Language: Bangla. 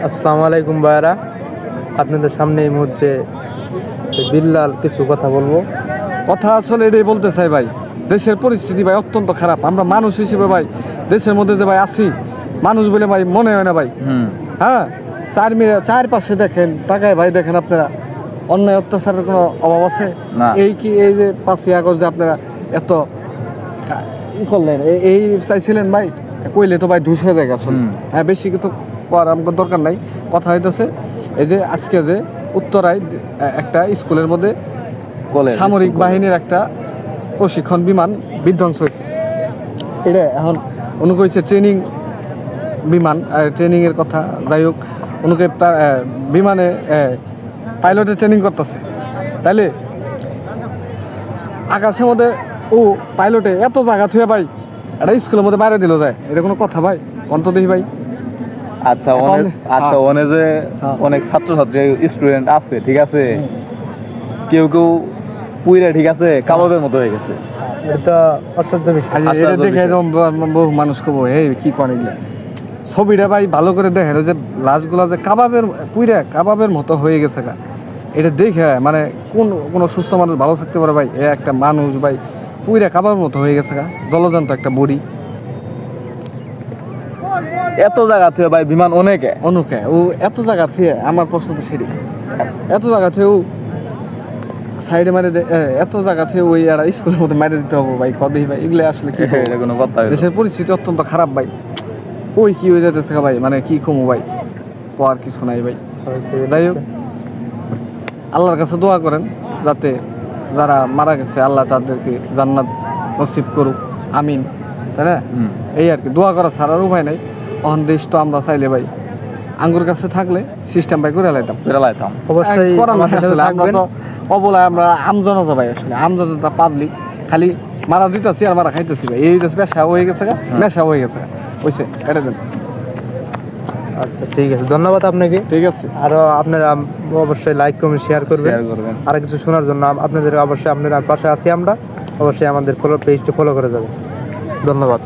আসসালামু আলাইকুম ভাইয়ারা, আপনাদের সামনে এই মুহূর্তে বিল্লাল কিছু কথা বলবো। কথা আসলে এটাই বলতে চাই ভাই, দেশের পরিস্থিতি ভাই অত্যন্ত খারাপ। আমরা মানুষ হিসেবে ভাই দেশের মধ্যে যে ভাই আছি, মানুষ বলে ভাই মনে হয় না ভাই। হ্যাঁ, চারপাশে দেখেন টাকায় ভাই, দেখেন আপনারা অন্যায় অত্যাচারের কোনো অভাব আছে? এই যে 5ই আগস্ট যে আপনারা এত ই করলেন, এই চাইছিলেন ভাই, কইলে তো ভাই ঢুস হয়ে যায় আসলে। হ্যাঁ, বেশি কিছু করার আমাদের দরকার নাই। কথা হইতেছে এই যে আজকে যে উত্তরায় একটা স্কুলের মধ্যে সামরিক বাহিনীর একটা প্রশিক্ষণ বিমান বিধ্বংস হয়েছে। এটা এখন উনি কইছে ট্রেনিং বিমান, ট্রেনিংয়ের কথা। যাই হোক, উনকে বিমানে পাইলটের ট্রেনিং করতেছে, তাইলে আকাশের মধ্যে ও পাইলটে এত জায়গা থুয়ে ভাই এটা স্কুলের মধ্যে বাইরে দিল যায়, এটা কোনো কথা ভাই? কন্ত দেখি ভাই। আচ্ছা অনেক যে অনেক ছাত্রছাত্রী স্টুডেন্ট আছে, ঠিক আছে, কেউ কেউ পুইরা ঠিক আছে কাবাবের মতো হয়ে গেছে। এটা অসাধ্য বিষয়। এটা দেখে বহু মানুষ কব এই কি করে এগুলা। ছবিটা ভাই ভালো করে দেখেন, ওই যে লাশগুলা যে কাবাবের মতো হয়ে গেছে গা, এটা দেখে মানে কোনো সুস্থ মানুষ ভালো থাকতে পারে ভাই? এ একটা মানুষ ভাই পুইরা কাবাবের মতো হয়ে গেছে গা, জলজান্ত একটা বডি। এত জায়গা থেকে ভাই বিমান অনেকে ও এত জায়গা থেকে, আমার প্রশ্ন তো সেটি, এত জায়গা থেকে ও সাইডে মারে এত জায়গা থেকে ওই একটা স্কুলের মধ্যে মারে দিতে হবে ভাই? কদেই ভাই এগুলো আসলে কি? এটা কোনো কথা? দেশের পরিস্থিতি অত্যন্ত খারাপ ভাই। কই কি হয়ে যেতেছে ভাই, মানে কি কমু ভাই, পর কিছু নাই ভাই। যাই হোক, আল্লাহর কাছে দোয়া করেন যাতে যারা মারা গেছে আল্লাহ তাদেরকে জান্নাত নসিব করুক, আমিন। তাই না? এই আর কি, দোয়া করা ছাড়ার উপায় নাই। অহন দেশ তো আমরা চাইলে ভাই আঙ্গুর কাছে থাকলে সিস্টেম ভাই করে লাইতাম। অবশ্যই আমরা তো অবলায় আমরা আমজনতা ভাই, আসলে আমজনতা পাবলিক খালি মারা দিতেছি আর মারা খাইতেছি ভাই। এই পেশা হয়ে গেছে, নেশা হয়ে গেছে, হয়েছে, কেটে দেন। আচ্ছা ঠিক আছে, ধন্যবাদ আপনাকে। ঠিক আছে, আরো আপনারা অবশ্যই লাইক কমেন্ট শেয়ার করবেন। আর কিছু শোনার জন্য আপনাদের অবশ্যই আপনাদের পাশে আছি আমরা, অবশ্যই আমাদের পেজটি ফলো করে যাবেন। ধন্যবাদ।